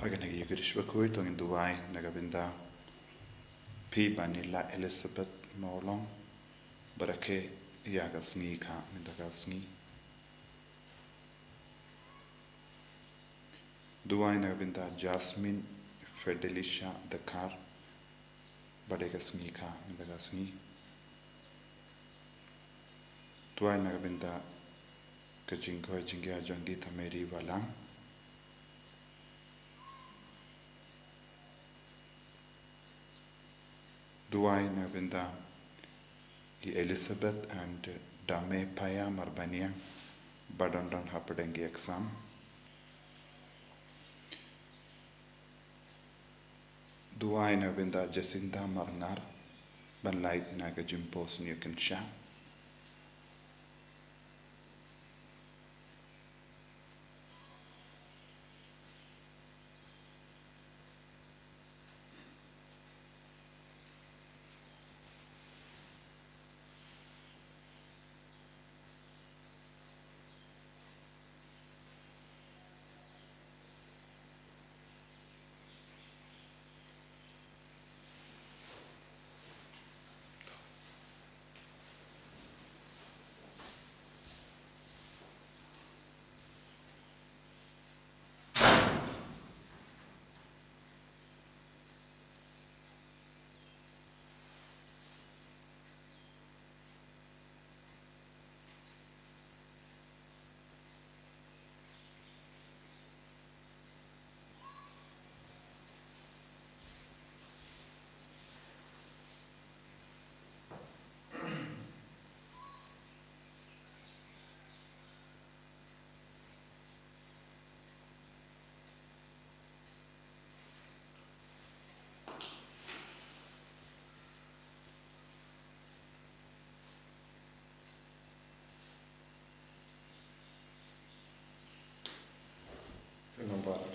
Paganagi Yugrish Bakhuid in Dubai, Nagabinda, P. Banila Elizabeth Mawkhlam, Barake Yaga Sngi Ka Mindaga Sngi. Dubai Nagabinda Jasmine Fedelisha Dakar, Badega Sngi Ka Mindaga Sngi. Dubai Nagabinda Kajinko Jingia Jangita Mary Valang. Duai Nabinda Elizabeth and Dame Paya Marbania Badondan Hapadengi exam. Duai Nabinda Jacinta Marnar Ban Light Naga Jimpos Nukan Sha.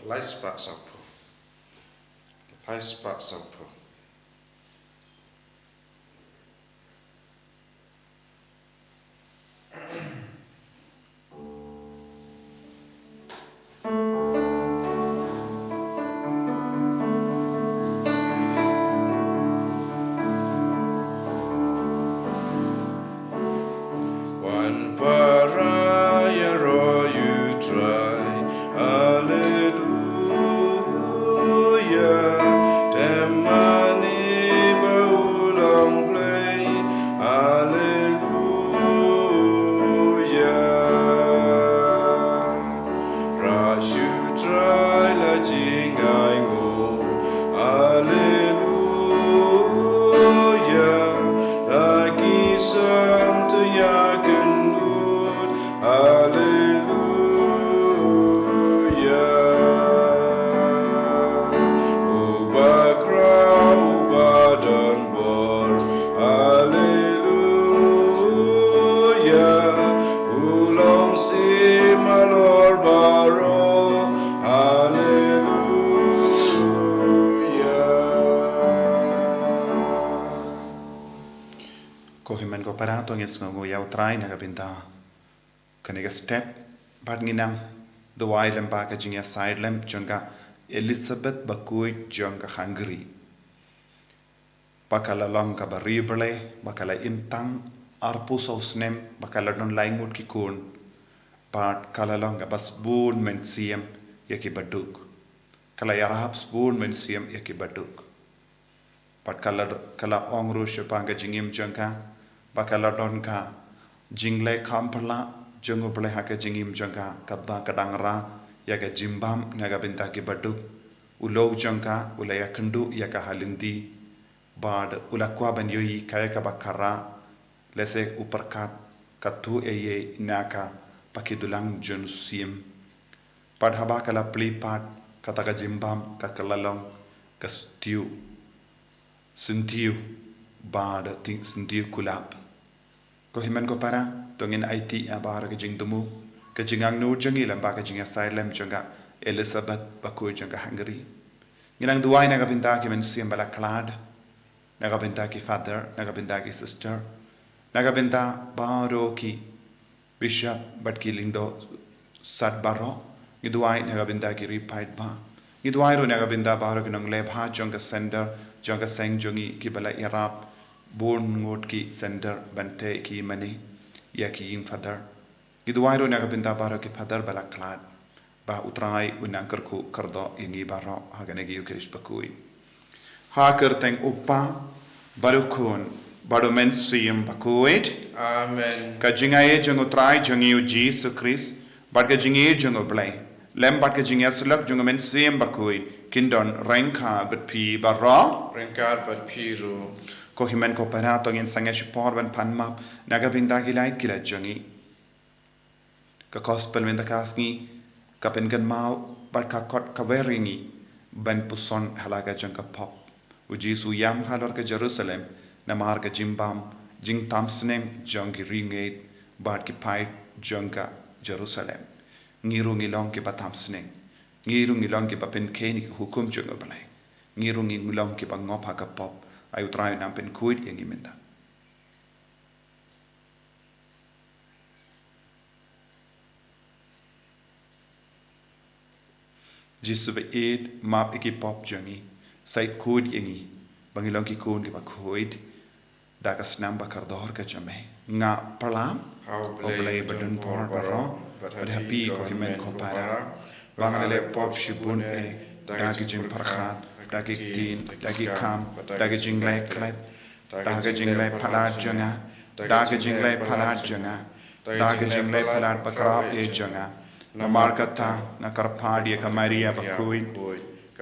Lait-ïa Saupo. Lait-ïa Saupo. One paraya ro you try, hallelujah. Temani baulang play, hallelujah. Rashu try la jingai go, hallelujah. Lagi santo yakin good, hallelujah. Ubakra ubadan bor, hallelujah. Ulong si malor baro, hallelujah. Kohiman ko para to ngis ngo yaw try Nagabinda Kaniga step but nginam Duai lemba ka jingia side lamp jonga Elizabeth Bakhuid jonga Hungary. Bakala long ka barible, bakala imtang arpus osnem, bakala don laimut ki kun, but kala long ka bas boon men siem yaki baduk. Kala yarahap boon men siem yaki baduk. But kala ongru shupanga jingim jonga, bakala don ka jingle kampala jongo bale haka jingim jonga kabba kadangra yaga jimbam Nagabinda ki baduk. Ulog jonga ulaya kendu yaka halindi. Bad ulakwa ban yoi kaya ka bakara lese uperkat katu eye naka pakidulang jun sim padhaba kala plipat kataka jimbam kakalalong kastiu sintiu bad ting sintiu kulap ko himan ko para tongin IT abara ka jingdumu ka jingang no jangi lamba ka jinga silem janga Elizabeth Bakhuid janga Hungary nginang duwai Nagabinda ki men sim bala klad Nagabinda ki father, Nagabinda ki sister, Nagabinda baro ki bishop but ki lindo sat baro, Giduai Nagabinda ki repied ba, Ngidwai ro naga binda baharo ki nong leb ha jong ka sender jong ka seng jongi ki bala irap born ngot ki sender bante ki mani ya ki yin father Ngidwai ro naga binda baharo ki father bala klad ba utrai unangkar ku kardo ingi baro hagane gi ukrish Bakhuid ha kerteng upa baru kun baru men siyem Bakhuid Amen. ka jingaye jong utrai jongi u Jesus Christ bad ka jingaye jong oblay lem bad ka jingya sulak jong men siyem Bakhuid kindon rain kha bat pi baro Ringkad bat piru. ko himen ko para tong in sanga shipor ban panmap naga binda gilai kila jongi ka gospel men da kasngi ka pengan mau bad ka kot ka weringi ban puson halaga jong ka pop uji su yam halor ka Jerusalem na mar ka jimbam jing tamsnem jong ki ringate bad ki pai jong ka Jerusalem ngiru ngilong ki patamsneng ngiru ngilong ki papen keni ki hukum jong obalai ngiru ngilong ki pangop ha ka pop ayu try nam pen kuid yang iminda jisu be id map iki pop jongi sai kuid yangi bangilong ki kun ki Bakhuid da ka snam ba kardor ka chame nga palam oblay badun por baro but happy ko himen ko para bangale pop shibun da ki jing parkhat da ki tin da ki kam da ki jing lai klet da ki jing lai palat jonga da ki jing lai palat jonga da ki jing lai palat bakrap e jonga na markata na karpadi ka Maria Bakhuid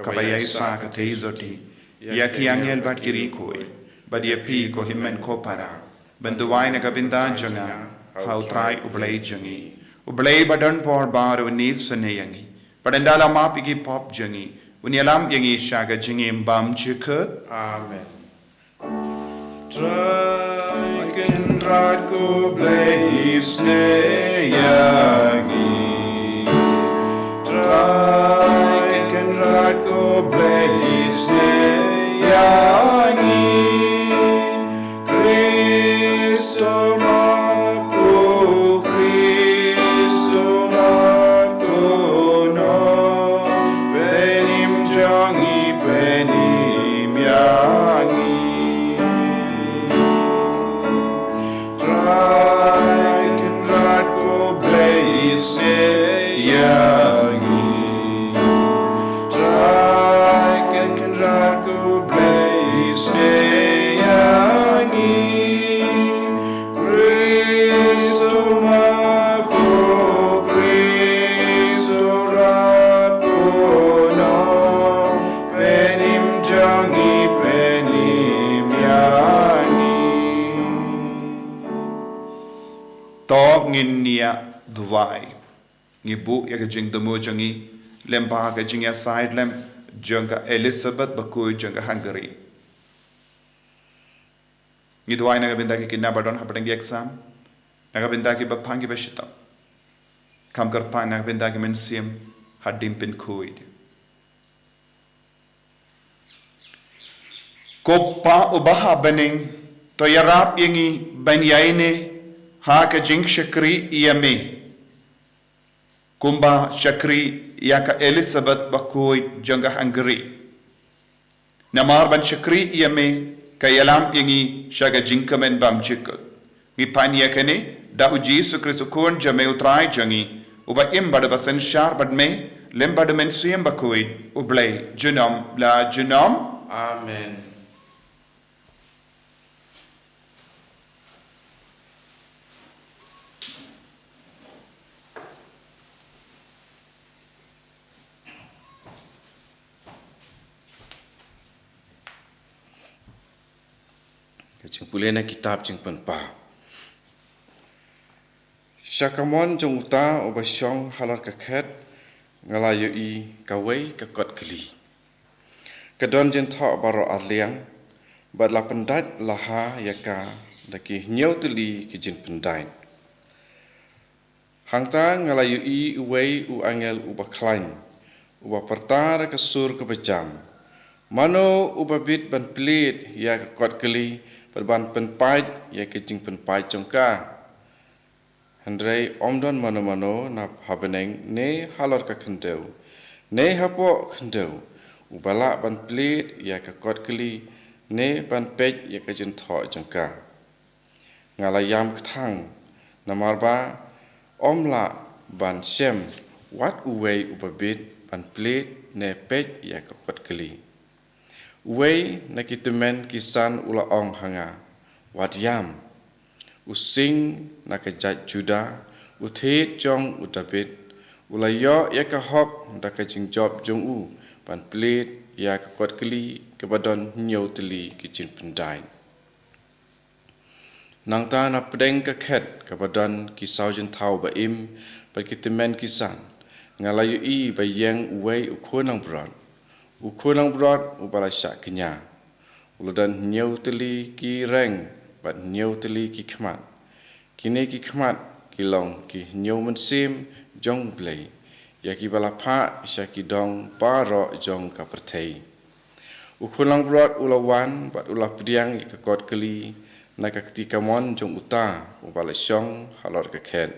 ka bayai sa ka teizoti ya ki angel bat kiri koi but ya pi ko himen ko para banduwai na ka binda jonga how try ublay jongi ublay badan por bar ni sune yangi padandala ma pigi pop jongi unyalam yangi shaga jingi mbam chikut Amen. Try can rad go play Sngi. Try can rad go play Sngi. Cristo mapu Cristo mapu no benim jangi benim yangi. Try can rad go blaze yangi. Try can rad go blaze yangi. Cristo mapu Cristo rapu no benim jangi benim yangi. to ngin nia duwai ngibu ya ka jing demo jangi lemba ka jing ya side lem jonga Elizabeth Bakhuid jonga Hungary ni duwai na ka binda ki kinna badon hapadang exam na ka binda ki bapangi bashita kam kar pa na ka binda ki mensiam hadim pin Bakhuid Koppa ubaha bening to yarap yangi banyaine ha ka jing shakri iyame kumba shakri ya ka Elizabeth Bakhuid jonga Hungary namar ban shakri iyame ka yalam yangi shaga jinkamen bam chikut ngi panya kane da uji sukrisu kun jame utrai jangi uba im bada basan shar badme lem bada men suyem Bakhuid ublay junam la junam Amen. Jing pulena kitab jing penpa. Syakamon jong uta obasyong halar kaket ngalayu I kawai kakot keli. Kadon jen thok baro arliang badla pendat laha yaka daki nyau teli ki jen pendain. Hangta ngalayu I uwei u angel u Bakhlain uba pertar ke sur ke bejam. Mano uba bit ban pelit ya kakot keli berban penpait ya ke jing penpait jongka. Hendrai omdon mano-mano na habeneng ne halor ka kendeu. Ne hapo kendo ubala ban plit ya ka kot keli ne ban pej ya ka jin tho jangka ngalayam kthang namarba omla ban shem wat uwei ubabit ban plit ne pej ya ka kot keli uwei na kitumen kisan ula ong hanga wat yam using na ka jat juda uthet jong udabit ulayo ya ka hok da ka jing job jong u ban plit ya ka kot keli ke badon nyau teli ki chin pendai nang ta na pedeng ka khet ka badon ki saujin thau ba im ba ki temen kisan ngalayu i ba yang uwei ukhonang brot ubala sha kenya uludan nyau teli ki reng ba nyau teli ki khmat kini ki khmat ki long ki nyau mensim jong blei ya ki bala pha sha ki dong paro jong ka perthei ukhulang brot ulawan bat ulah pediang ka kot keli na ka ketika mon jong uta ubala syong halor ka khet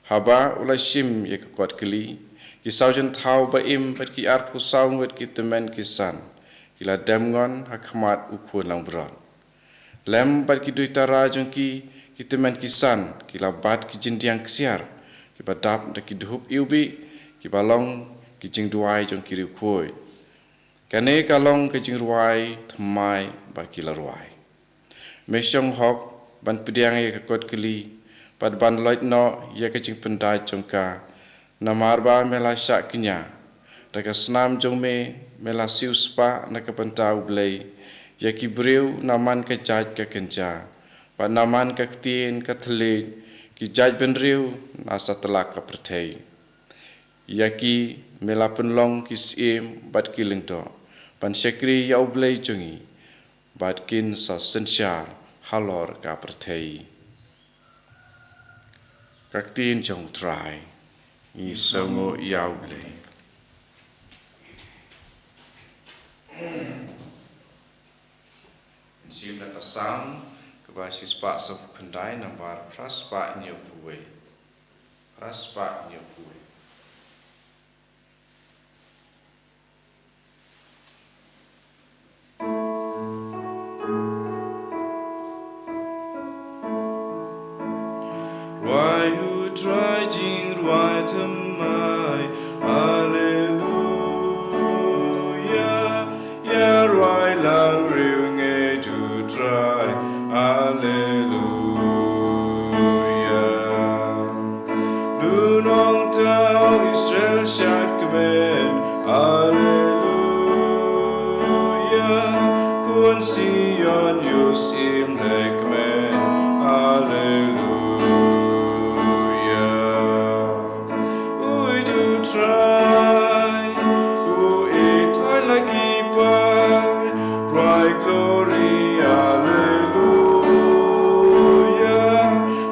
haba ulah shim ya ka kot keli ki saujen thau ba im bat ki ar phusau wet ki temen kisan kila demngon hakmat ukhulang brot lem bat ki duitara jong ki temen kisan kila bat ki jindiang ksiar ki badap da ki dhup iubi ki balong ki jing duai jong ki riu kane kalong ke jing ruai thmai ba ki la ruai me syong hok ban pediang ye ka kot keli pad ban loit no ye ka jing pendai jong ka namar ba mela sya kinya da ka snam jong me mela siu spa na ka pentau blei ye ki breu naman ka jaj ka kenja ba naman ka ktien ka thle ki jaj ben riu na satlak ka perthei yaki mela penlong ki sim bat ki lingto pan sekri yau blei chungi bat kin sa sensyar halor ka perthei kaktin jong trai i songo yau blei sim na kasam kebasis pak so kendai nambar praspa nyopuwe Why you try jing why to my Hallelujah ya why lang riu nge to try Hallelujah Nu nong tao Israel shat kemen Hallelujah kun Sion yusim lekmen Hallelujah try, who it like but bright glory, hallelujah.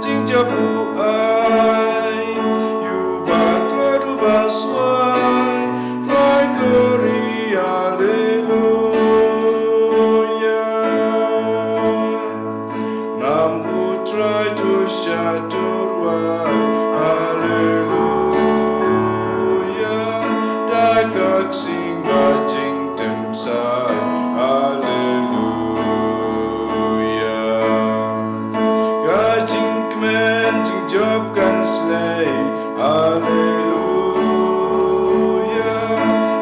Jing jabu ai, you but Lord who baswai, bright glory, hallelujah. Nam who try to shatter hallelujah. Gak sing bajing tem sai hallelujah gajing kmen jing job kan slay hallelujah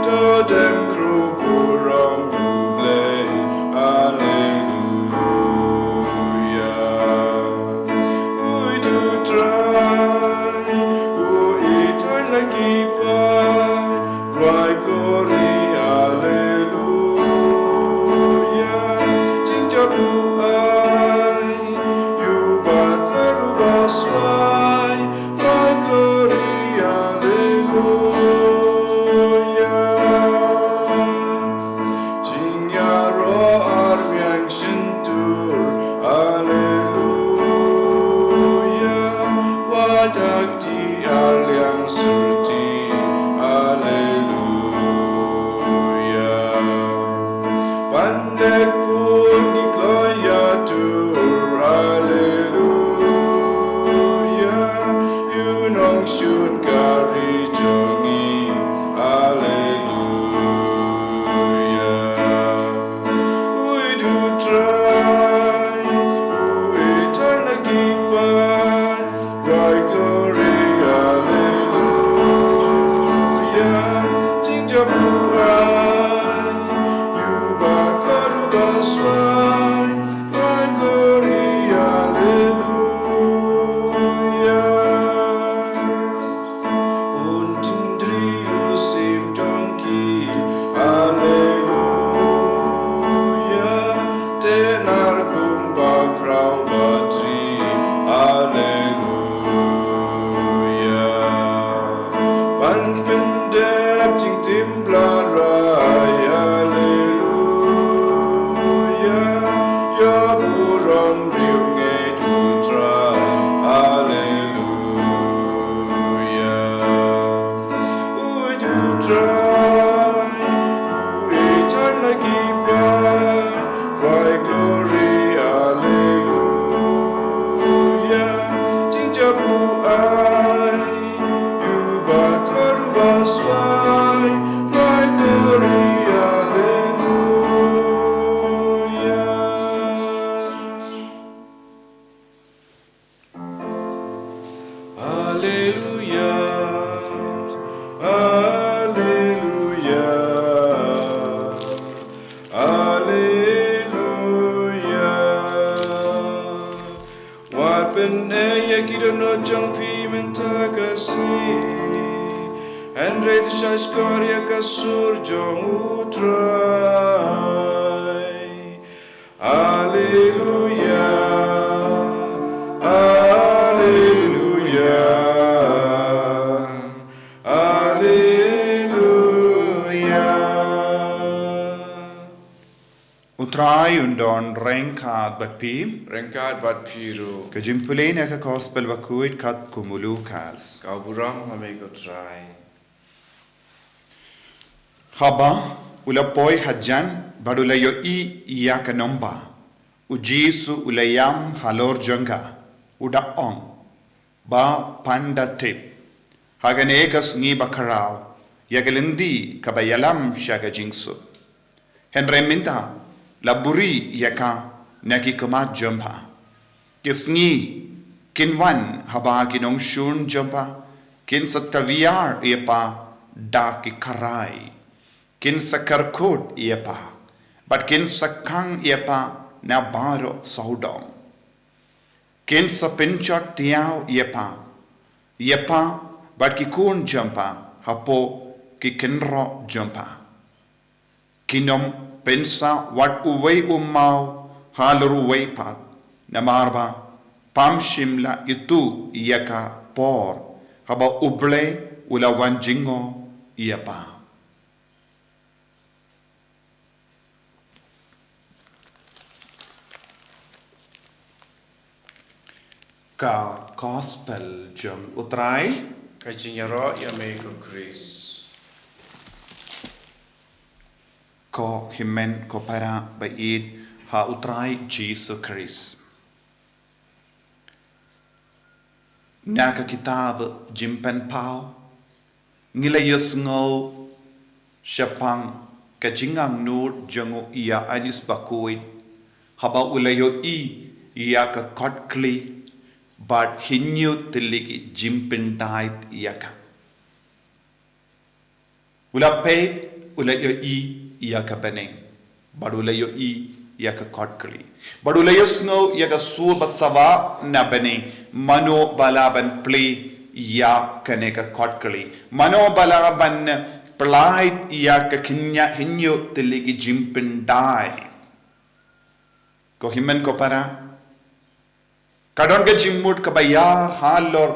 to dem kru burong blay hallelujah we do try we eat like Why glory, hallelujah. Jing jabu ai, you but larubas why. Why glory, hallelujah. Jing yaro armiang shintur, hallelujah. Wadak di aliang surti, hallelujah. Pandek pun nikloya tur, hallelujah. You nong shun kari jongi, hallelujah. En red scoria kasur jong utrai. Alleluia, Alleluia, Alleluia. Utrai undon renkad bat pi. Rengkat bat piru. Kejimpulin eka gospel Bakhuid kat kumulukas. Kau buram ame ko try. Haba ulapoi hajan badulayo iya kanomba. Ujisu ulayam halor janga. Uda ong. Ba panda tip. Hagan egas Sngi bakarao. Yagalindi kabayalam shaga jingsu. Henry minta laburi yaka naki kamat jumpa. Kisngi kinwan haba kinong shun jumpa. Kin sataviyar yepa da ki karai. Kin sakarkot yepa, but kin sakang yepa na baro saudom. Kin sa pinchot tiaw yepa, but ki kun jumpa, hapo ki kinro jumpa. Kinom pensa wat uway umaw, halor uway pat, na marba, pam shimla itu yaka por, haba uble ulawan jingo yepa. Ka gospel jom utrai Kajinyaro ame ko Chris. ko himen ko para bait ha utrai Jesus Christ. Naka kitab jimpen pau ngilayos ngo syapang kajingang nur jango iya anis Bakhuid haba ulayo iya ka kotkli but hinyu tiligi jimpin dait iyaka. Ulapay ulayo iyaka beneng. But ulayo iyaka kotkli. But ulayos ngo iyaka sul batsawa na beneng. Mano balaban play iyaka neka kotkli. Mano balaban plait iyaka kinya hinyu tiligi jimpin dait. Ko himen ko para kadon ke jimmut kabayar halor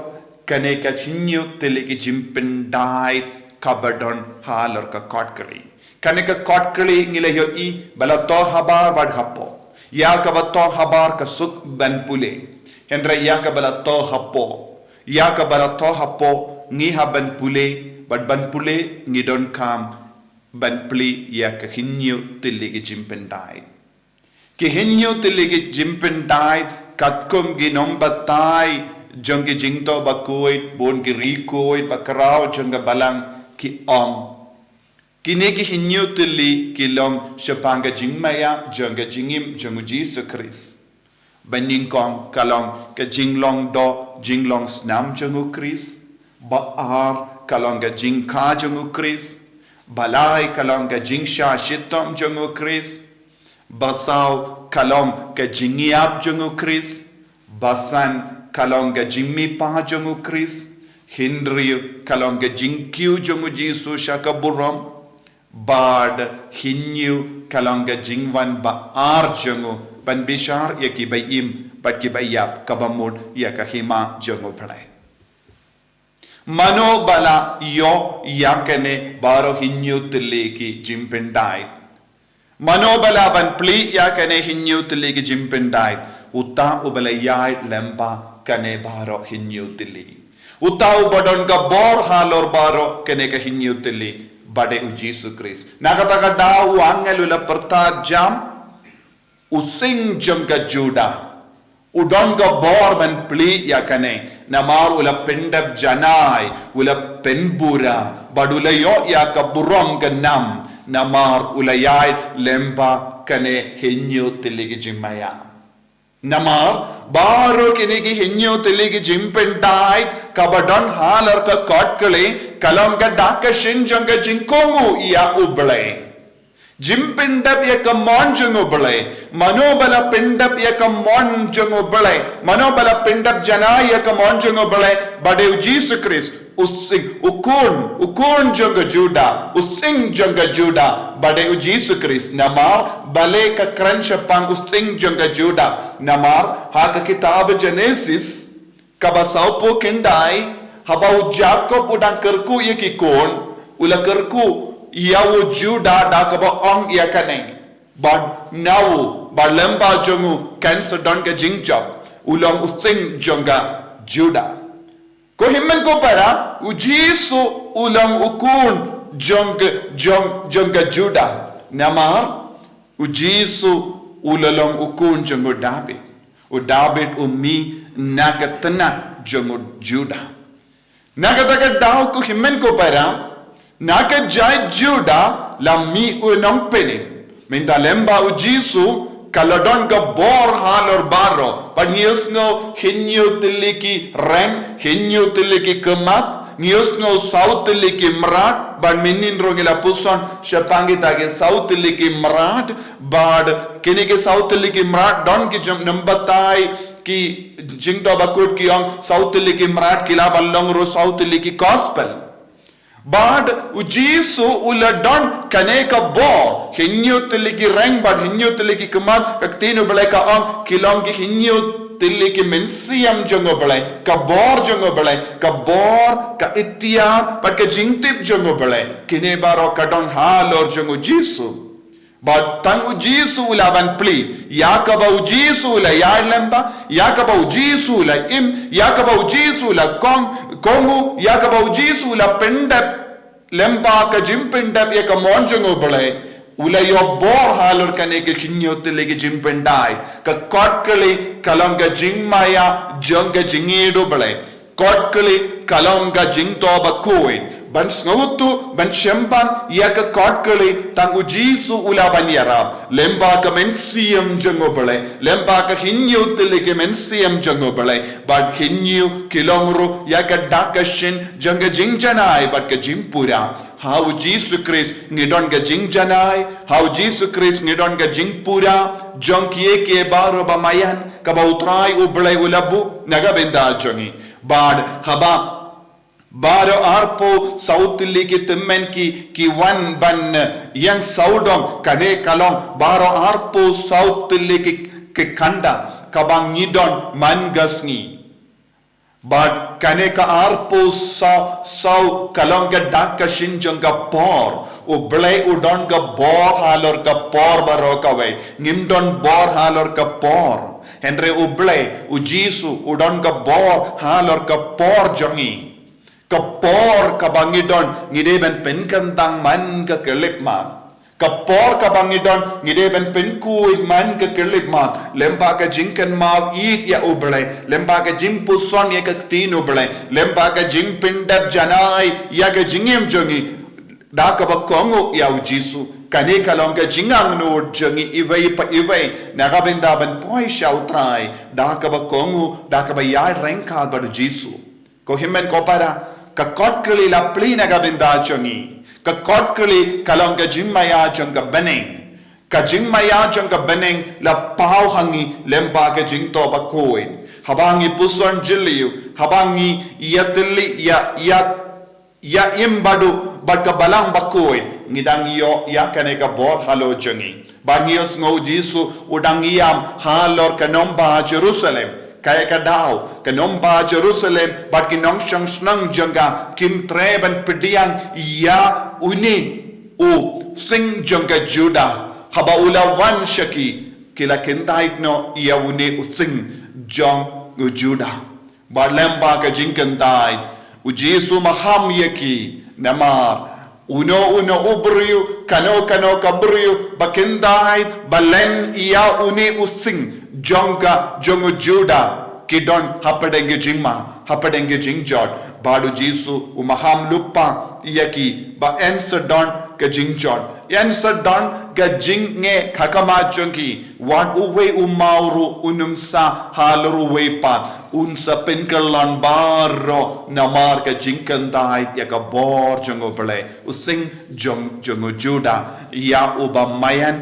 kane ka hinyu teleki jimpin dait kabadon halor ka kotkali kane ka kotkali ngilayo bala to habar bad hapo ya ka bato habar ka suk ban pule hendra ya ka bala to hapo ya ka bala to hapo ngi ha ban pule bad ban pule ngi don kam ban pli ya ka hinyu teleki jimpin dait ki hinyu teleki jimpin dait katkum ginom batai jonggi jingto Bakhuid bon girikoi bakarao jongga balang ki ong kini ki hinyu tuli ki long shapanga jingmaya jongga jingim jongu Jesus Christ baning kong kalong ka jinglong do jinglong snam jongu Christ baar kalong ka jingka jongu Christ balai kalong ka jingsha shitom jongu Christ basau kalong ka jingiap jongu Chris basan kalong ka jingmi pa jongu Chris hindri kalong ka jingkiu jongu Jesus shaka buram bad hinyu kalong ka jingwan ba ar jongu ban bishar yaki bayim bat ki bayap kabamud yaka hima jongu Palei mano bala yo yakane baro hinyu tileki jimpendai Manobalaban pli ya kane hinyu tiligi jimpendait uta ubalayai lempa kane baro hinyu tili uta ubadon ka bor halor baro kane ka hinyu tili bade u Jesus Christ nakataka daw angelula perta jam using jam ka juda udon ka bor ban pli ya kane namar ula pendab janai ula penbura badulayo ya ka burom ka nam namar ulayai lemba kane hinyu tiligi jimaya Namar, baro kinigi hinyo tiligi jimpendai, kabadon halar ka kotkale, kalonga daka shinjanga jinkongu iya uble. Jimpindap yaka monjungu bale, manobala pindap yaka monjungu bale, manobala pindap jana yaka monjungu bale, bade Jesus Christ, using ukun junga Juda, using junga Juda, bade Jesus Christ, namar bale ka kransha pang using junga Juda, namar haka kitab Genesis, kabasaupo kindai, habau Jacob udang kerku yaki kon, ula kerku Yawo Juda dakaba ong yakane, but now balemba jongu cancer donga jingjob, ulong using jonga Juda. Ko himmen ko para ujisu ulang ukun jonga Juda. Namar ujisu ulalong ukun jongo David. U David umi nagatana jongo Juda. Nagataga daw ko himmen ko para Naka jai Juda la mi unong penin. Minda lemba ujisu kaladon ka bor halor baro. But niyos ngo hinyo tiliki reng, hinyo tiliki kemat, niyos ngo saut tiliki merat. But minin rongila puson shapangi tage saut tiliki merat. But kini ke saut tiliki merat don ki jam nambatai ki jingdo Bakhuid ki ong saut tiliki merat kila ballong ro saut tiliki gospel. But ujisu uladon kaneka bor hinyo tiliki reng but hinyo tiliki kemat kaktinu balai ka ang kilong ki hinyo tiliki mensiam jongo balai ka bor jongo balai ka bor ka itiar but ka jingtip jongo balai kine baro kadon halor jongo jisu but tang ujisu ulaban pli yakaba ujisu ula yarlemba yakaba ujisu ula im yakaba ujisu ula kongu yakaba ujisu ula pendap lemba ka jimpendap yaka monjongo balai ula yo bor halor kane ke kinyo tilegi jimpendai ka kotkali kalonga jingmaya jonga jingido balai kotkali kalonga jingto Bakhuid ban sngutu ban shemban yaka kotkali tang ujisu ula banyara lemba ka mensiam jongo balai lemba ka hinyo tilegi mensiam jongo balai but hinyo kilongro yaka dakashin jonga jingjanai but ka jimpura how Jesus Christ ngidon ga jingjanai how Jesus Christ ngidon ga jingpura jonkie ke baro bamayan kabautrai ublai ulabu nagabenda jongi bad haba Baro arpo sautili ki timmen ki wan ban yang saudong kane kalong baro arpo sautili ki kanda kabang nidon mangasngi but kane ka arpo sau kalong ga dakka shinjong ga por u blai udon ga bor halor ka por baro ka we ngimdon bor halor ka por henre u blai u jisu udon ga bor halor ka por jongi kapor kabangidon ngideben penkantang man ka kelipman kapor kabangidon ngideben penkuig man ka kelipman lemba ka jingkan ma eat ya uble lemba ka jimpuson ya ka tino ble lemba ka jimpindap janai ya ka jingim jongi da ka bakongo ya ujisu kane kalong ka jingang no jongi iway pa iway nagabenda ban poi shautrai da ka bakongo da ka bayar rengka badu jisu ko himmen ko para ka kotkali la plina gabinda chongi ka kotkali kalong ka jimmaya chonga beneng ka jimmaya chonga beneng la pau hangi lemba ka jingto Bakhuid habangi puson jiliu habangi yatli ya imbadu but ka balang Bakhuid ngidang yo ya kane ka bor halo chongi bangios ngo jisu udang iyam halor ka nomba Jerusalem kaya kadao kanomba Jerusalem bat kinong siyang snang jangga kim treban pediang ya uni u sing jangga Juda haba ulawan shaki kila kintait no ya uni u sing jong Juda balemba ka jingkantai u Jesu maham yaki namar uno ubriyu kano kabriyu bakindait balen iya uni u sing jonga Juda kidon hapadenge jingjot badu Jesu umaham lupa yaki ba answer don ka jing chot yan sa don ka jing nge khakama chungi wan uwe umauru unum sa halru we pa un sa penkalon baro namar ka jing kandai ya ka bor jungo bele using jong jungo juda ya uba mayan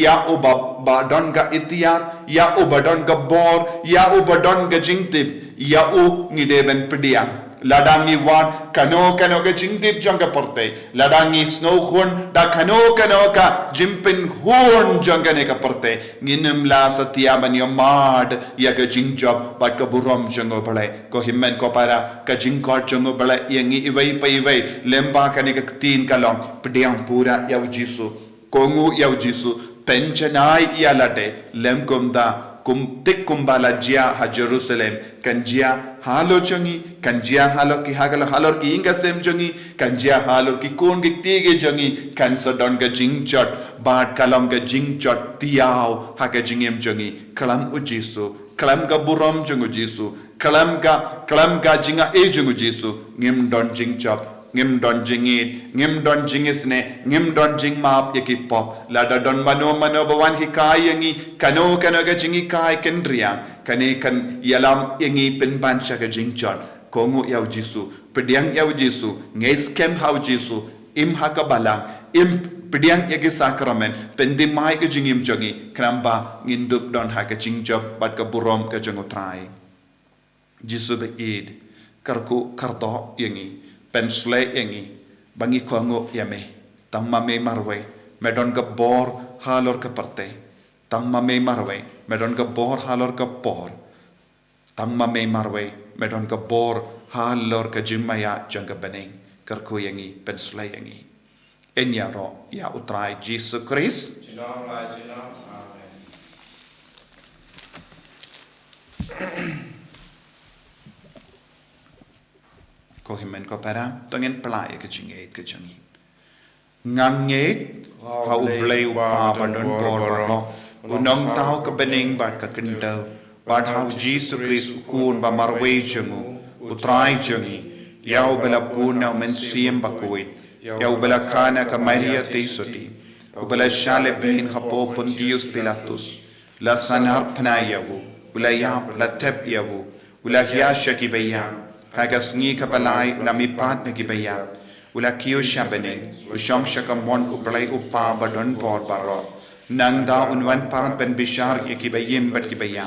ya uba badon ka itiar ya uba don ka bor ya uba don ka jingtip ya ngideben pediang ladangi wan kano ka jingtip jong ka porte ladangi snow khun da kano ka jimpin horn jong ka ne ka porte nginum la satyaman yamad ya ka jingjob bat ka burom jongo bale ko himmen ko para ka jingkot jongo bale yangi iwai pa iwai lemba ka ne ka tin kalong pediang pura ya jisu kongu ya jisu penchanai ya lade lemkomda tik kumbala jia ha Jerusalem kan jia halo chongi kan jia halo ki hagalo halor ki inga sem chongi kan jia halor ki kon ki tige chongi kan sadon ga jingchot bat kalam ga jingchot tiaw ha ga jingem chongi kalam ujisu kalam ga buram chongu jisu kalam ga jinga e chongu jisu ngim don jingchop ngim don jingit ngim don jingisne ngim don jingmap yaki pop lada don mano bawan hikai yangi kano ga jingi kai kendriang kane kan yalam yangi penban sya ga jingchon kongu yaw jisu pediang yaw jisu nges kem haw jisu im hakabalang im pediang yagi sakramen pendimai ga jingim jongi kramba ngindup don ha ga jingjob bat ka burom ka jongotrai jisu be id karku kardo yangi pensle yangi bangi kongo yame tamma me marwe medon ga bor halor ka parte tamma me marwe medon ga bor halor ka por tamma me marwe medon ga bor halor ka jimaya janga beneng karko yangi pensle yangi enya ro ya utrai Jesus Christ amen. ko himen ko para tongin Palei ke chinget ke changi nganget ha ublei upa badon bor baro unong tao ka bening bat ka kendo bat ha Jesus Christ kun ba marwe changu utrai changi yau bela puna men siem Bakhuid yau bela kana ka Maria teisoti ubela shale bein ha po Pontius Pilatus la sanar pnayawu ula ya la tep yawu ula ya shaki bayam haga Sngi ka Palei ula mi pat na gibaya ula kiyo shabene ushong shakamon uplay upa badon bor baro nang da unwan pat ben bishar ikibayim bat gibaya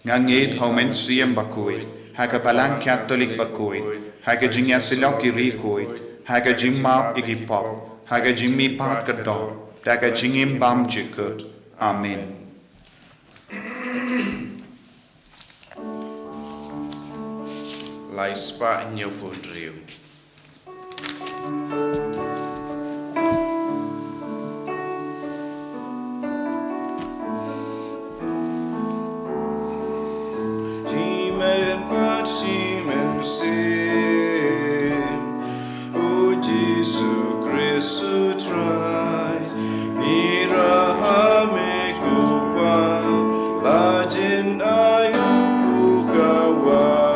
ngangit homen siem Bakhuid haga balang Catholic Bakhuid haga jingya silok irikoid haga jimma igipop haga jimmi pat kador haga jingim bam jikut amen. Lai spa nhiều buồn rượu Jimen pat jimen sim O Jesu Christu trai Irahame kupa Lajin ayu pukawa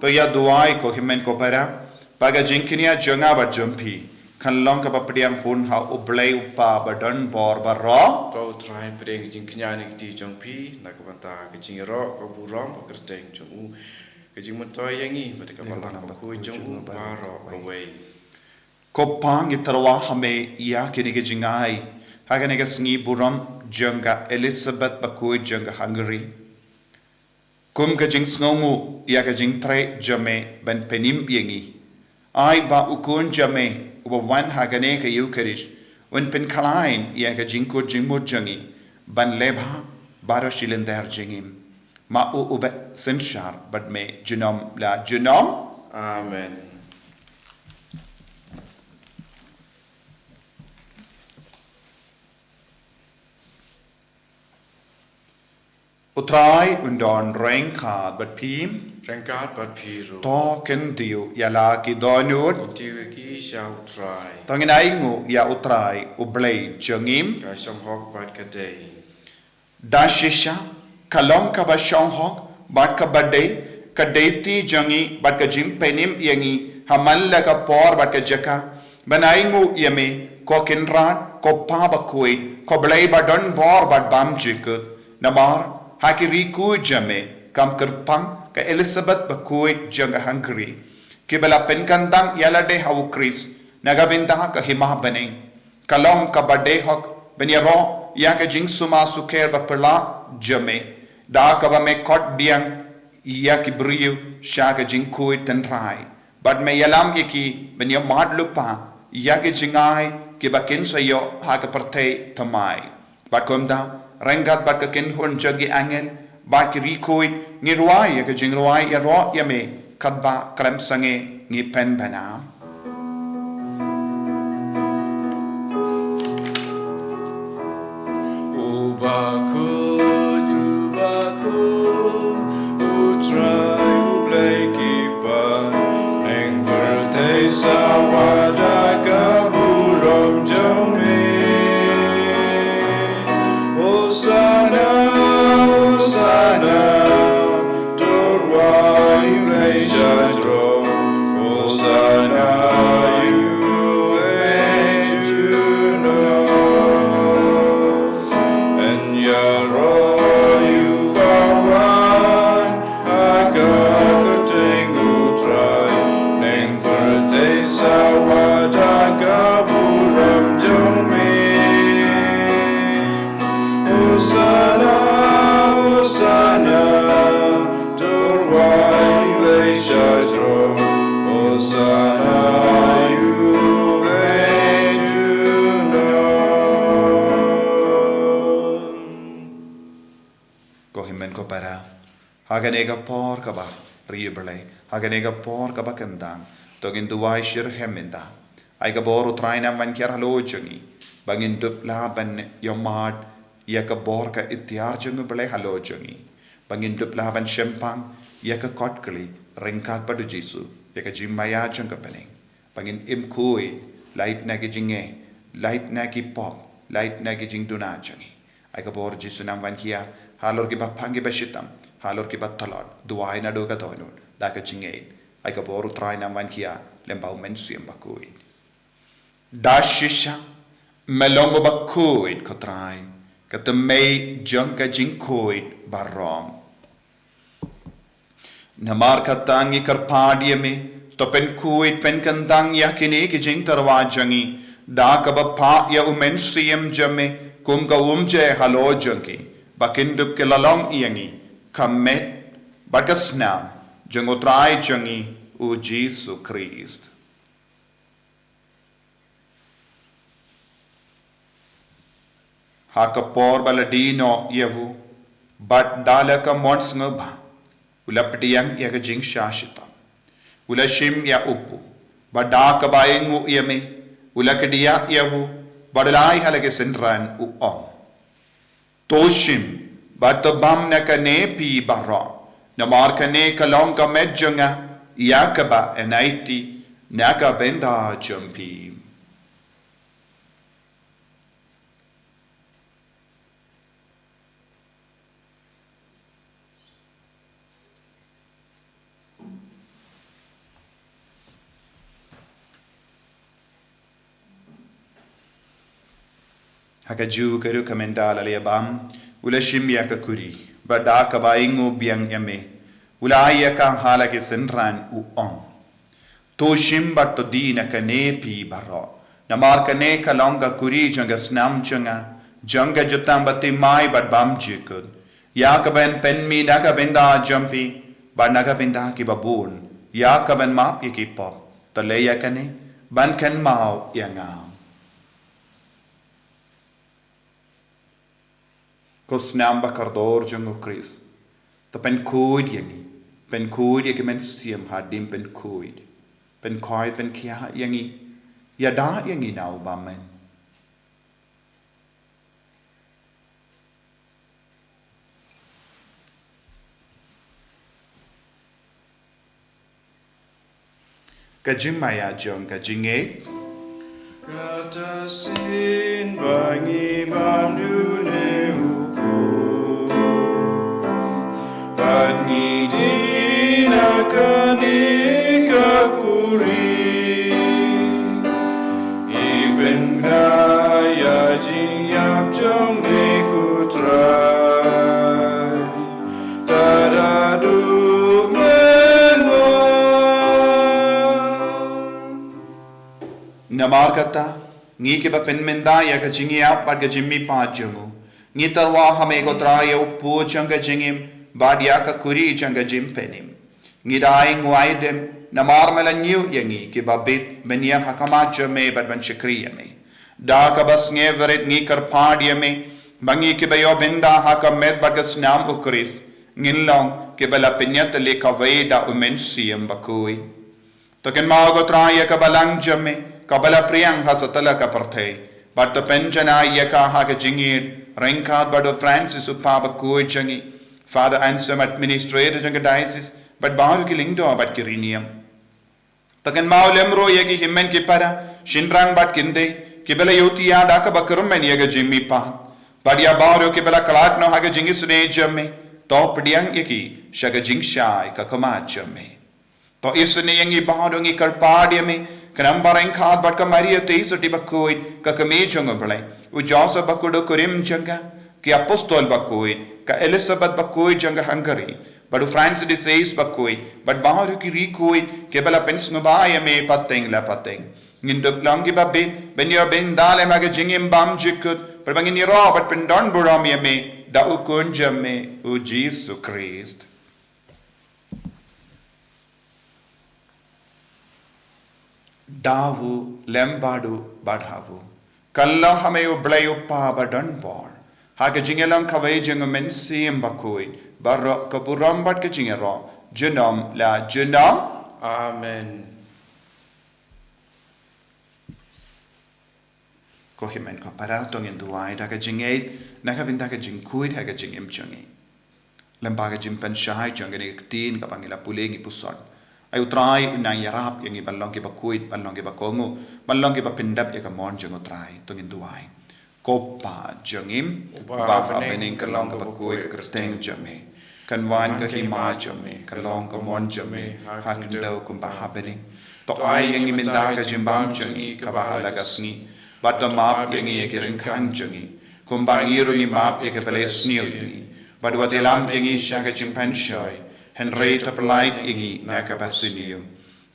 To ya duai ko himen ko para paga jinkinia jonga ba jumpi kan long ka papriang hun ha ublay upa badan bor barro Kau try pedeng jing kenyani ti jong pi nak banta ke jing ro ko buram ko kerteng jong u ke jing motoy yangi pada ka balang Bakhuid jong u baro away. ko pang itarwa hame ya kini ke jingai ha kini ke Sngi buram janga Elizabeth Bakhuid janga Hungary kum ke jing sngongu ya ke jing tre jame ben penim yangi ai ba ukun jame uba wan hagane ka Eucharist wen pen kalain ya ka jingko jingmut jangi ban lebha baro shilender jingim ma u uba senshar bad me junom la junom Amen. utrai undon rain khad bad pim Rengkat bat piru. to ken diu ya la ki donut Tiwi ki shall try. tongin aingu ya utrai ublay jangim Ka som hok bat ka day. dashisha kalong ka ba shong hok bat ka badai ka deiti jangi bat ka jim penim yangi hamalla ka por bat ka jaka banaingu yame ko kinrat ko pa Bakhuid ko blay badon bor bat bam jikut namar hakiri ku jame kam kerpang ka Elizabeth Bakhuid janga Hungary kibala penkandang yala de hawu Chris nagabinta ka himah baning kalong ka bade hok benyaro ya ka jing suma suker ba perla jame da ka ba me kot biang ya ki briu sha ka jing kuit ten rai bad me yalam ki benya mad lupa ya ka jingai ki ba kin sayo ha ka parte tamai bad komda rengat bad ka kin hon jagi angen bad ki rikuit ngi ruai ya ka jing ruai ya ro ya me kadba klem sange ngi pen bana Bakhuid, utrai ublay kipan, neng bertay sa wadaka buram jome. Hosanna, Hosanna, turwai ublay shadro. Hosanna, you and you know. Hosanna, Hosanna, turwai lay shadro. Hosanna, you lay to know. ko himen ko para haganega por ka ba riuberlay haganega por ka ba kandang togin duwai shir hemenda ay ka bor utraina man kyar halo jangi bangin dup laban yomad ya ka bor ka ityar jangu belay halo jangi bangin dup laban shempang ya ka kotkali ringkat padu jisu ya ka jimaya janga pening bangin imkui light na ki jinge light na ki pop light na ki jing duna jangi ay ka bor jisu nam van kiya halor ki ba pangi ba shitam halor ki ba talad duwai na do ka tonun da ka jinge ay ka bor utrai nam van kiya lembau men siem Bakhuid dashisha melongo Bakhuid ko trai ka temei jang ka jingkoid barom namar ka tangi karpadiye me to pen kuit pen kandang yakini ki jing tarwa jangi da ka ba pa ya umen siem jame kum ka umje halo jangi bakindup ke lalong iangi kamet bagasnam jangotrai jangi u Jesu Christ hakapor baladino yevu bat dalaka mons ngba ulapdiam ya jing shashita ulashim ya upu badaka baingu yeme ulakdia yevu badalai halage senran u om toshim batabam nakane pi barra namar kane kalong ka medjanga yakaba enaiti naka benda jumpi haka ju karu kamendala le bam ula shimya ka kuri bada ka baingo biang yame ula aya ka hala ke senran u on to shimba to dina ka ne pi baro na mar ka ne ka longa kuri janga snam changa janga jutamba ti mai bad bam jikud ya ka ben pen mi na ka benda jumpy ba na ka benda ki babun ya ka ben map ki pop to le ya ka ne ban kan mau ya ngam Kos namba kardor jungo Chris. To pen koid yangi. Pen koid yaki men siem hadim pen koid. Pen koid pen kia yangi. Yada yangi now bamen. Kajimaya jong kajinge. Kata sin bangi bandune Pagidina kanika kuri Iben gaya jingyap jong nekutrai Tadadu menwa Namar kata ngi ke ba pen menda ya kajingi ap pad kajimmi pajumu. Ngi tarwa hame ko traya upu changa jingim Badia ka kuri janga jim penim. Ngidai nguaidem na marmela new yangi ki babit benya hakama me bad ban shikriya me. Da ka bas ngeverit ngi karpadiya me bangi ki bayo benda haka med bagas nam ukris. Nginlong ki bala pinyat le ka veda umensiyam bakui. Token mago traya ka balang jame ka bala priyang hasatala ka parthe. But the penjana yaka haka jingir renkat bado Francis uppa bakui jangi. Father Ansem administrator janga diocese but baru ki lingdo bat kiriniam takan maulemro yegi himmen ki para shinrang bat kinde ki bela yotiya daka bakarum men yega jimmi pa badia baru ki bela kalat no haga jingi sune jamme top diang yeki shaga jingshai ka kama jamme to isune yangi baru ngi karpadia me kanam bareng khat bat ka maria teisoti bakoin ka kame jonga bale u josa bakudo kurim janga ki apostol Bakhuid, ka Elizabeth Bakhuid janga Hungary, but Francis de Seis Bakhuid, but Baharu ki Rikuid, ke bala pens ngubaya me pateng la pateng. Nginduk langi ba ben yo ben dale maga jingim bam jikut, but bangin yiro but pen don buram me, da ukunja me, u Jesus Christ. Davu lembadu badhavu, kallang hame ublayu pa badan bor. Haka jingelang kawai jeng mensi Bakhuid barro kapuram bat ke jingero jenam la jenam Amen. ko himen ko paratong in duai daga jingait naka vindaga jingkuid haga jingim jangi lembaga jimpen shai jangani tin ka pangila pulengi pusod ayu trai na yarap yangi ballong ke Bakhuid ballong ke bakongo ballong ke bapindap ya ka mon jango trai tong in duai Kopa jangim baha bening kalong ka Bakhuid kerteng jame kanwan ka hima jame kalong ka mon jame hakindau kum baha bening to ai yangi minda ka jimbam jangi ka baha lagasni bato map yangi ekirin kang jangi kum bangiru ni map eke Palei sniu yangi badwa telam yangi shaka jimpan shoy Henrietta Palei yangi naka basiniu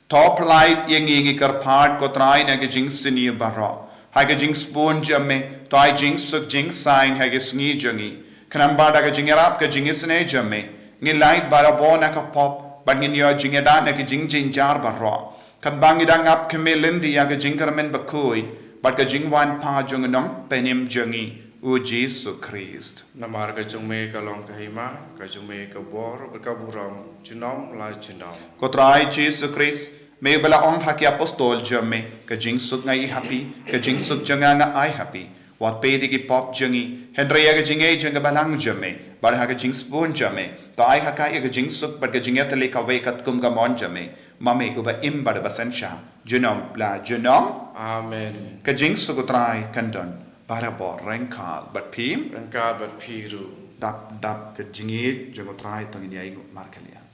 top light yangi karpat ko trai naka jing siniu barro Haga jing spoon jamme, toy jing suk jing sign haga sngi jangi. Kanamba daga jingarap ka jingisne jamme. Ngi light barabona ka pop, but ngin yo jingada na ka jing jing jar barro. Kambangi dang up kame lindi yaga jingarmen Bakhuid, but ka jingwan pa junganong penim jangi. O Jesus Christ. Namar ka jungme ka long ka hima, ka jungme ka bor, ka buram, junom la junom. Kotrai Jesus Christ. May bala ong haki apostol jamme ka jing suk ngai happy ka jing suk janga nga ai happy wat pedi ki pop jangi Henry ka jing ei janga balang jamme bar ha ka jing spoon jamme to ai ha ka ka jing suk bar ka jing ya tele ka ve kat kum ka mon jamme mame uba im bar basan sha junom la junom Amen. ka jing suk utrai kandon bara bor renkal bat pim Rangka bat piru. dap ka jing ei jang utrai tong ni ai markalia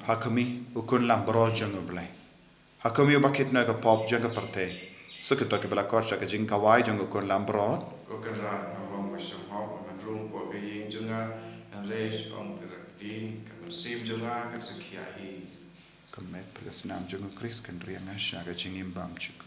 hakami ukun lambro jang ublai hakami bakit na ka pop jang parte sukit to ke bala kor sa ka jing kawai jang ukun lambro ko kan ra awang ba shong hau man rung ko ke ying junga an resh ong tin kan sim junga kan sakya hi kemet pergas nam jang kris kan riang asha ka jing imbam chuk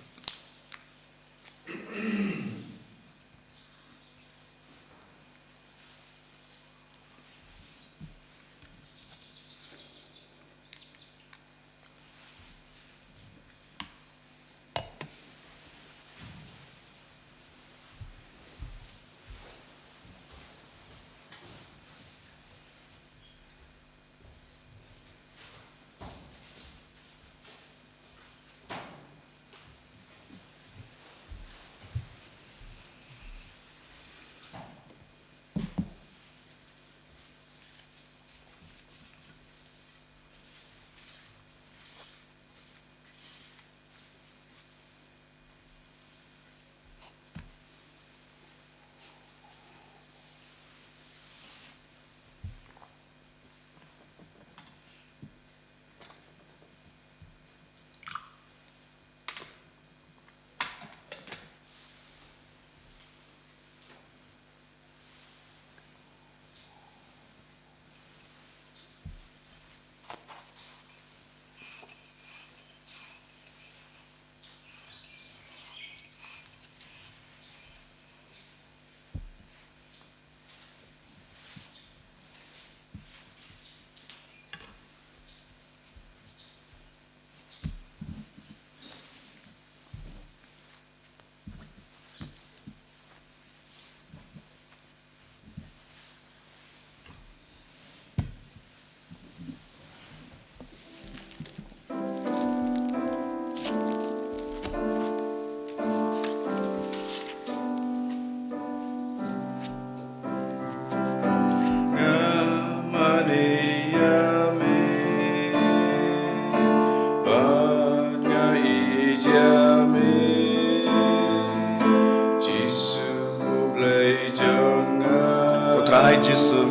Trai Jisum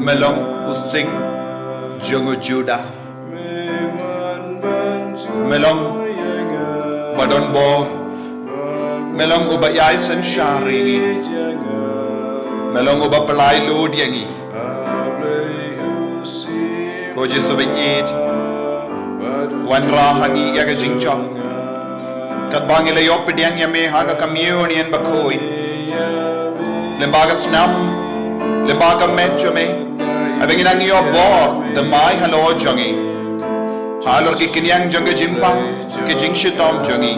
Melong Using Jongo Judah Melong Badon Bor Melong Uba Yaisen Shari Melong Uba Palei Lod Yangi Ko Jisu Benyit Wan Rahangi Yaga Jingchok Kat Bangila Yopidian Yame Haga Communion Bakhuid Lembaga Snam, Lembaga Metjome, I begin ang iyo bor, the Mai Halo Jongi, Halor ki Kinyang Jonga Jimpang, ki Jing Shitom Jongi,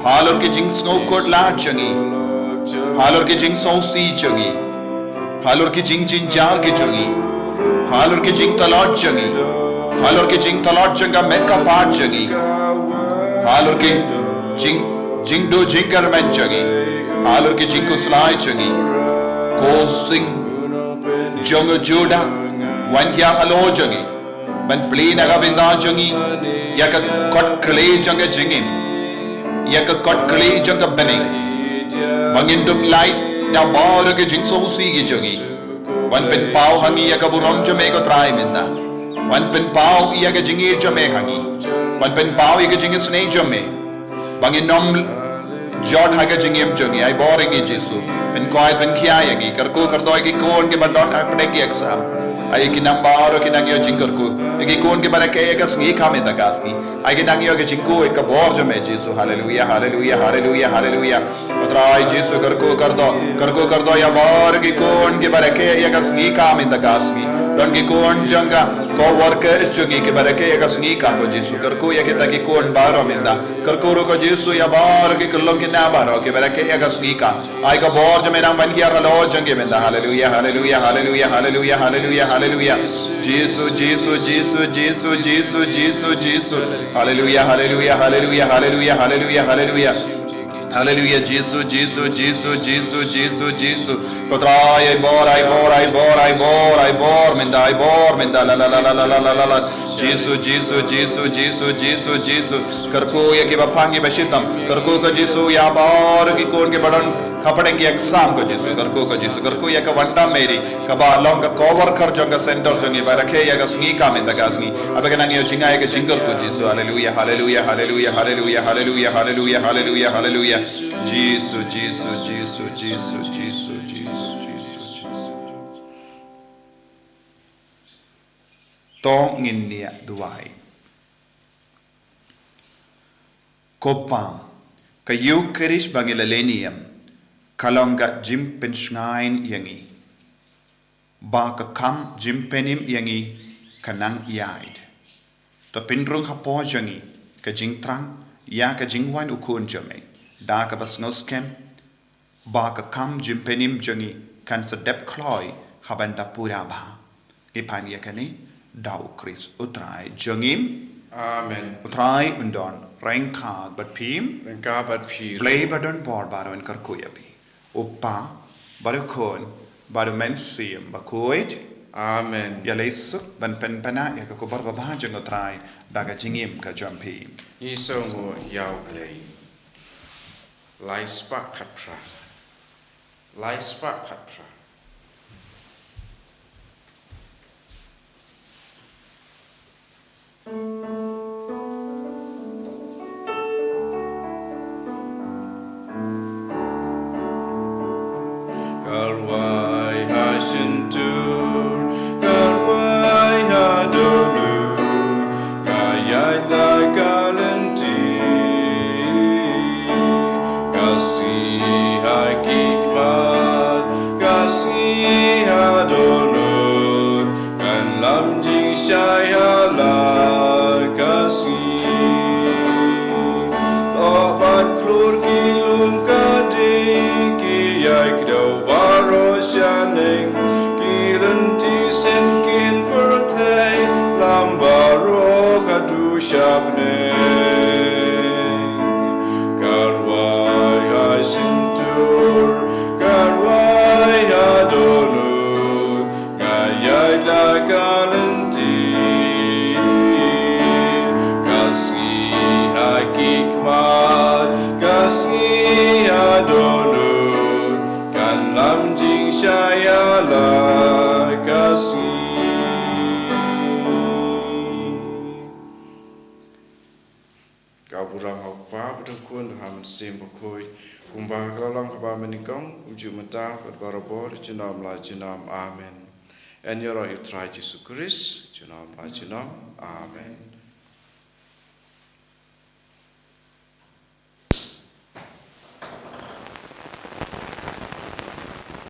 Halor ki Jing Snow Court La Jongi, Halor ki Jing So Si Jongi, Halor ki Jing Jinjar ki Jongi, Halor ki Jing Talot Jongi, Halor ki Jing Talot Jonga Mekka Part Jongi, Halor ki Jing Do Jingar Men Jongi, Halor ki Jing Kuslai Jongi, Ko Sing Jonga Judah, Wan Hia Halo Jongi, Ban Pli Nagabinda Jongi, Yaka Kot Kle Jonga Jingim, Yaka Kot Kle Jonga Bening, Mangindup Light, Now Bar ki Jing So Si Jongi, Wan Pen Pau Hangi Yaka Buram Jame Ko Trai Minda, Wan Pen Pau Yaka Jingi Jame Hangi, Wan Pen Pau Yaka Jingi Snei Jame, Banginom Jod Haga Jingim Jungi, I boring Jisu, Pen Koi Pen Kiayangi, Karko Kardoiki Kon Gibadon Apdeki exam, I Kinambaro Kinangyo Jinkurku, Ikon Gibarakas Ni Kamidagaski, I Kinangyo Jinko, Kaborja Jisu, Hallelujah, Hallelujah, Hallelujah, Hallelujah, Patrai Jisu Karko Kardo, Yaborgi Kon Gibarake Yagas Ni Kamidagaski, Don Gikon Janga, co-worker Jungi Gibarake Yagas Ni Kako Jisu, Karko Yakitaki Kon Barominda, Karkuro Jisu Yaborgi Kulungi Nabaro, Gibarake Yagasnika, I got bored of Menam when here hello Jungimenda, Hallelujah, Hallelujah, Hallelujah, Hallelujah, Hallelujah, Hallelujah, Jesus, Jesus, Jesus, Jesus, Jesus, Jesus, Jesus, Hallelujah, Hallelujah, Hallelujah, Hallelujah, Hallelujah, Hallelujah. Hallelujah, Jesus, Jesus, Jesus, Jesus, Jesus, Jesus. Kotrai, bor, menda, la. Jesus, Jesus, Jesus, Jesus, Jesus, Jesus. Karko ya ki bapangi bashitam. Karko ka Jesus ya bor ki kon ke badan kapade ki exam ko Jesus. Karko ka Jesus. Karko ya ka wanda meri. Kaba long ka cover kar jonga center jongi barake ya ka sngi ka menda ka sngi. Abe ka nangi chinga ya ka jingle ko Jesus. Hallelujah, hallelujah, hallelujah, hallelujah, hallelujah, hallelujah, hallelujah, hallelujah. Jesus, Jesus, Jesus, Jesus, Jesus, Jesus, Jesus, Jesus. Tong nginia duai. Kopa ka Eucharisch bangilalenium kalonga jim penschnein yangi. Ba ka kam jim penim yangi kanang yaid. To pindrung hapo jangi ka jing trang ya ka jingwan ukun jame. Da ka bas noskem ba ka kam jim penim jangi kan sedep kloi habanda pura ba. Ipan yakani Dau Chris utrai jangim Amen. utrai undon rengka bat pim Rengka bat pir. play badon board baru en karkuyabi uppa baru kon baru mensium Bakhuid Amen. ya lesuk ban pen pana ya ko bar ba jang utrai daga jingim ka jampi Iso mo yau Palei. Lai spak katra. Lai spak katra. Karwai hasintur, karwai hadonu, kayat la galanti, kasih hakikmat, kasih hadonu, kan lam jing syaihala kasih, obat klur kilum kading kiyai kdau baro shaneng kilanti senkin berthai lambaro kadu shabneng karwai hasintur karwai hadonu kayai la galanti kasih hakikmat kasih hadonu kan lam jing syaihala kasih. Kau burang hau pa bertukun ham sim Bakhuid. Kumbah kelalong haba menikong uju mata berbarabor junam la junam amen. En yoro utrai Jesu Christ junam la junam amen.